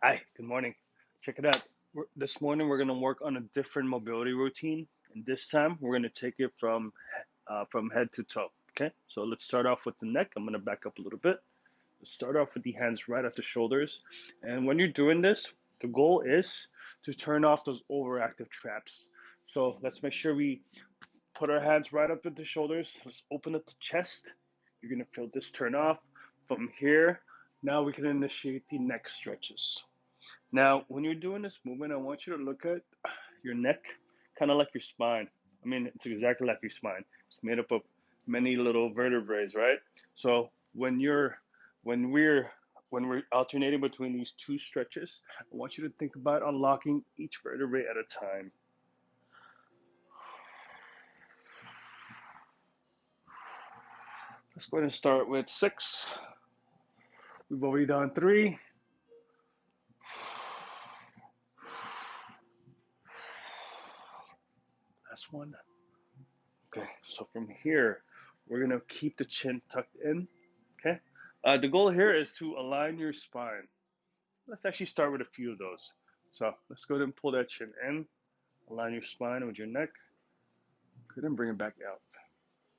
Hi, good morning. Check it out. This morning we're going to work on a different mobility routine, and this time we're going to take it from head to toe. Okay, so let's start off with the neck. I'm going to back up a little bit. Let's start off with the hands right at the shoulders, and when you're doing this, the goal is to turn off those overactive traps. So let's make sure we put our hands right up at the shoulders. Let's open up the chest. You're going to feel this turn off. From here, now we can initiate the neck stretches. Now, when you're doing this movement, I want you to look at your neck, kind of like your spine. I mean, it's exactly like your spine. It's made up of many little vertebrae, right? So when we're when we're alternating between these two stretches, I want you to think about unlocking each vertebrae at a time. Let's go ahead and start with 6. We've already done 3. Last one. Okay, so from here, we're gonna keep the chin tucked in. Okay. The goal here is to align your spine. Let's actually start with a few of those. So let's go ahead and pull that chin in, align your spine with your neck. Go ahead and bring it back out.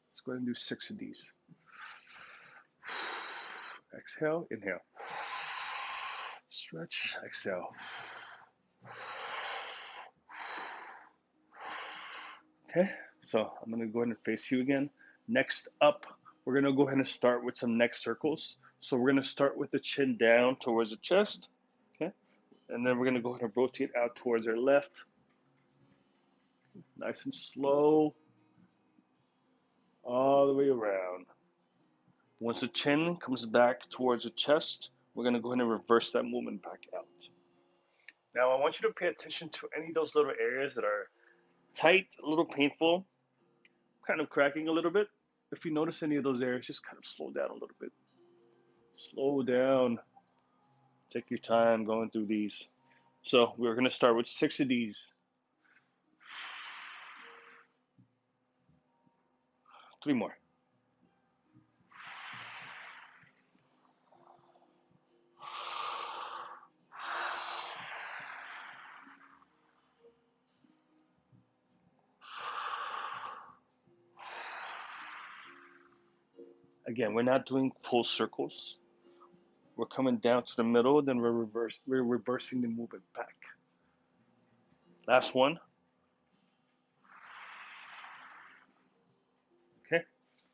Let's go ahead and do 6 of these. Exhale, inhale. Stretch, exhale. Okay, so I'm gonna go ahead and face you again. Next up, we're gonna go ahead and start with some neck circles. So we're gonna start with the chin down towards the chest. Okay, and then we're gonna go ahead and rotate out towards our left. Nice and slow, all the way around. Once the chin comes back towards the chest, we're going to go ahead and reverse that movement back out. Now, I want you to pay attention to any of those little areas that are tight, a little painful, kind of cracking a little bit. If you notice any of those areas, just kind of slow down a little bit. Slow down. Take your time going through these. So, we're going to start with 6 of these. 3 more. Again, we're not doing full circles. We're coming down to the middle, then we're reversing the movement back. Last one. Okay,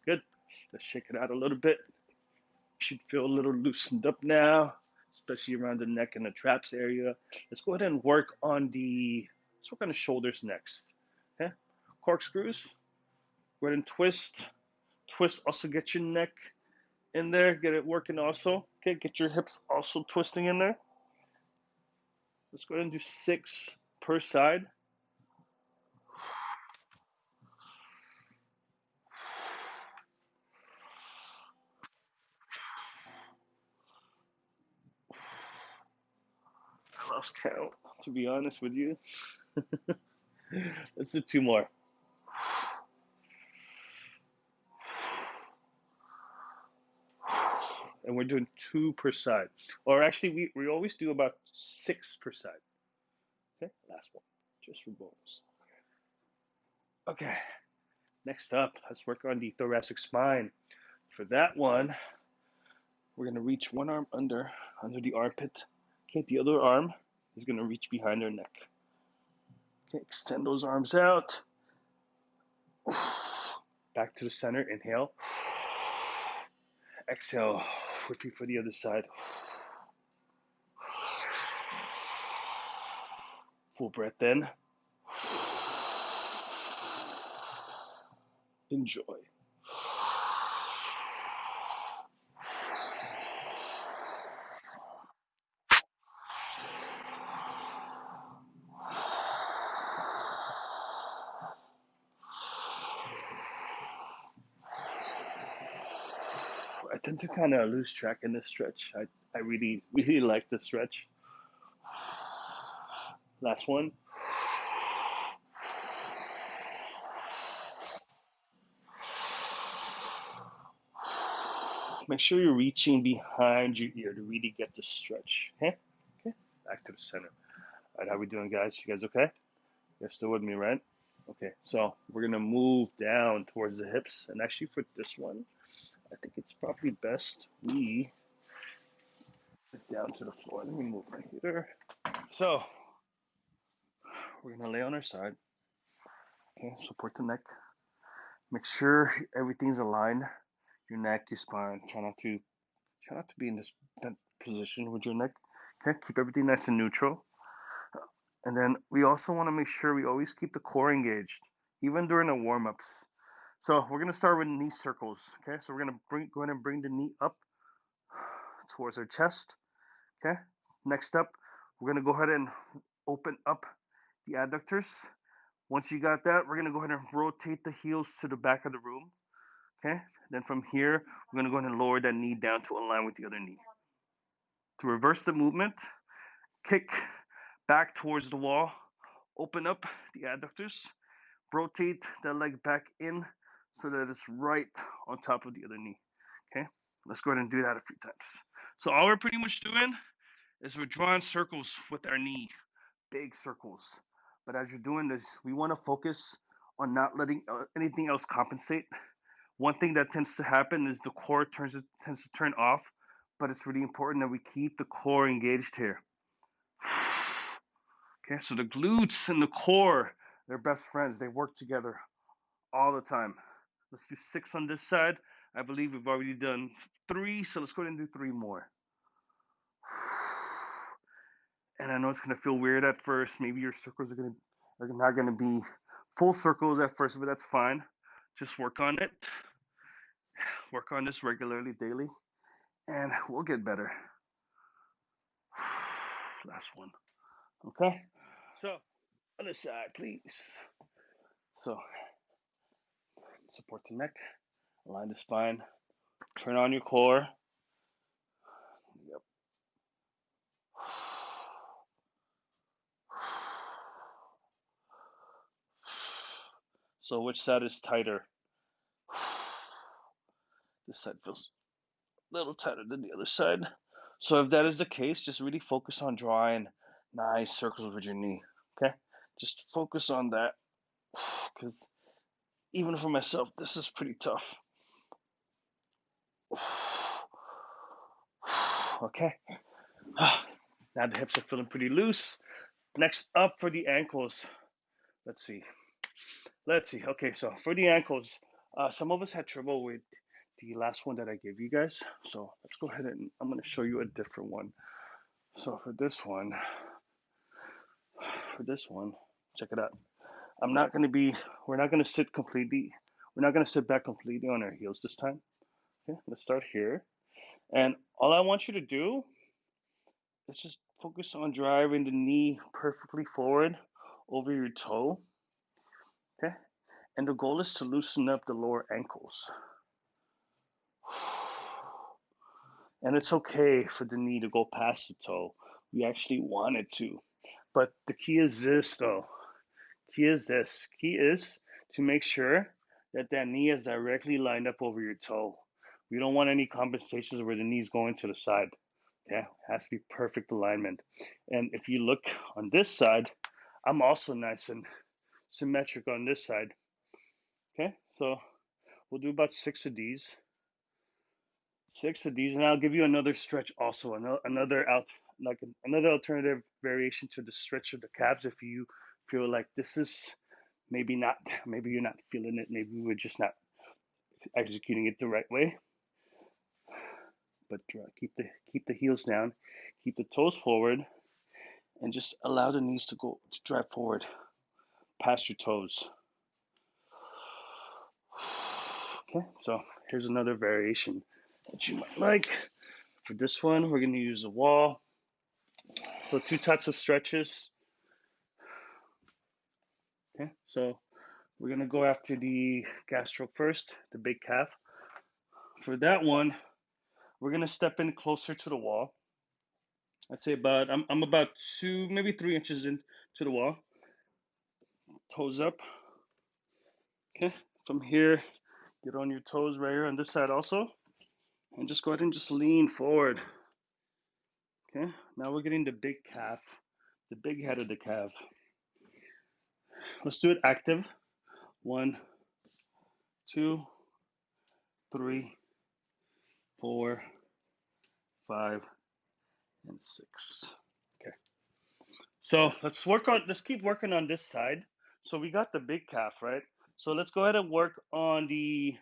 good. Let's shake it out a little bit. You should feel a little loosened up now, especially around the neck and the traps area. Let's work on the shoulders next. Okay, corkscrews. Go ahead and twist. Twist. Also get your neck in there. Get it working also. Okay, get your hips also twisting in there. Let's go ahead and do 6 per side. I lost count, to be honest with you. Let's do 2 more. And we're doing 2 per side. Or actually, we always do about 6 per side. Okay, last one, just for bonus. Okay, next up, let's work on the thoracic spine. For that one, we're gonna reach one arm under the armpit. Okay, the other arm is gonna reach behind our neck. Okay, extend those arms out. Back to the center, inhale. Exhale, repeat for the other side. Full breath in. Enjoy. I tend to kind of lose track in this stretch. I really, really like this stretch. Last one. Make sure you're reaching behind your ear to really get the stretch. Okay? Okay. back to the center. All right, how we doing, guys? You guys okay? You're still with me, right? Okay, so we're gonna move down towards the hips, and actually for this one, I think it's probably best we get down to the floor. Let me move my heater. So we're gonna lay on our side. Okay, support the neck. Make sure everything's aligned. Your neck, your spine. Try not to be in this position with your neck. Okay, keep everything nice and neutral. And then we also want to make sure we always keep the core engaged, even during the warm-ups. So we're gonna start with knee circles. Okay, so we're gonna go ahead and bring the knee up towards our chest. Okay, next up, we're gonna go ahead and open up the adductors. Once you got that, we're gonna go ahead and rotate the heels to the back of the room. Okay, then from here, we're gonna go ahead and lower that knee down to align with the other knee. To reverse the movement, kick back towards the wall, open up the adductors, rotate that leg back in so that it's right on top of the other knee. Okay, let's go ahead and do that a few times. So all we're pretty much doing is we're drawing circles with our knee, big circles. But as you're doing this, we want to focus on not letting anything else compensate. One thing that tends to happen is the core tends to turn off, but it's really important that we keep the core engaged here. Okay, so the glutes and the core, they're best friends. They work together all the time. Let's do 6 on this side. I believe we've already done 3, so let's go ahead and do 3 more. And I know it's gonna feel weird at first. Maybe your circles are not gonna be full circles at first, but that's fine. Just work on it. Work on this regularly, daily, and we'll get better. Last one. Okay. So other side, please. So support the neck, align the spine, turn on your core. Yep. So which side is tighter? This side feels a little tighter than the other side. So if that is the case, just really focus on drawing nice circles with your knee. Okay? Just focus on that. Because even for myself, this is pretty tough. Okay. Now the hips are feeling pretty loose. Next up for the ankles. Let's see. Okay, so for the ankles, some of us had trouble with the last one that I gave you guys. So let's go ahead and I'm going to show you a different one. So for this one, check it out. We're not going to sit back completely on our heels this time. Okay, let's start here. And all I want you to do is just focus on driving the knee perfectly forward over your toe. Okay, and the goal is to loosen up the lower ankles. And it's okay for the knee to go past the toe. We actually want it to. But the key is this, though. Key is to make sure that knee is directly lined up over your toe. We don't want any compensations where the knee's going to the side. Okay, it has to be perfect alignment. And if you look on this side, I'm also nice and symmetric on this side. Okay, so we'll do about 6 of these. 6 of these, and I'll give you another stretch also, another alternative variation to the stretch of the calves if you feel like this is maybe you're not feeling it, maybe we're just not executing it the right way. But keep the heels down, keep the toes forward, and just allow the knees to drive forward past your toes. Okay, so here's another variation that you might like. For this one, we're going to use a wall. So 2 types of stretches. Okay, so we're going to go after the gastroc first, the big calf. For that one, we're going to step in closer to the wall. I'd say I'm about 2, maybe 3 inches into the wall. Toes up. Okay, from here, get on your toes right here on this side also. And just go ahead and just lean forward. Okay, Now we're getting the big calf, the big head of the calf. Let's do it active. 1, 2, 3, 4, 5, and 6. Okay. So let's keep working on this side. So we got the big calf, right? So let's go ahead and work on the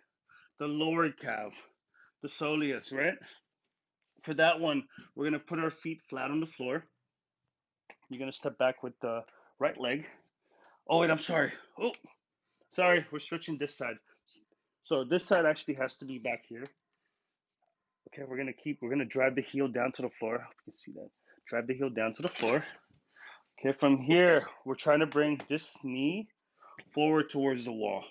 lower calf, the soleus, right? For that one, we're gonna put our feet flat on the floor. You're gonna step back with the right leg. Oh wait, I'm sorry. Oh, sorry, we're switching this side. So this side actually has to be back here. Okay, we're gonna drive the heel down to the floor. You can see that. Drive the heel down to the floor. Okay, from here, we're trying to bring this knee forward towards the wall.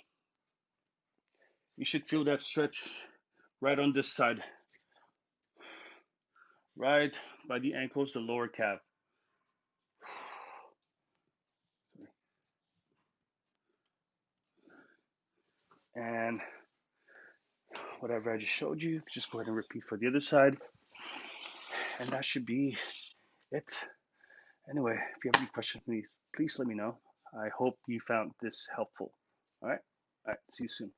You should feel that stretch right on this side, right by the ankles, the lower calf. And whatever I just showed you, just go ahead and repeat for the other side. And that should be it. Anyway, if you have any questions, please let me know. I hope you found this helpful. All right. See you soon.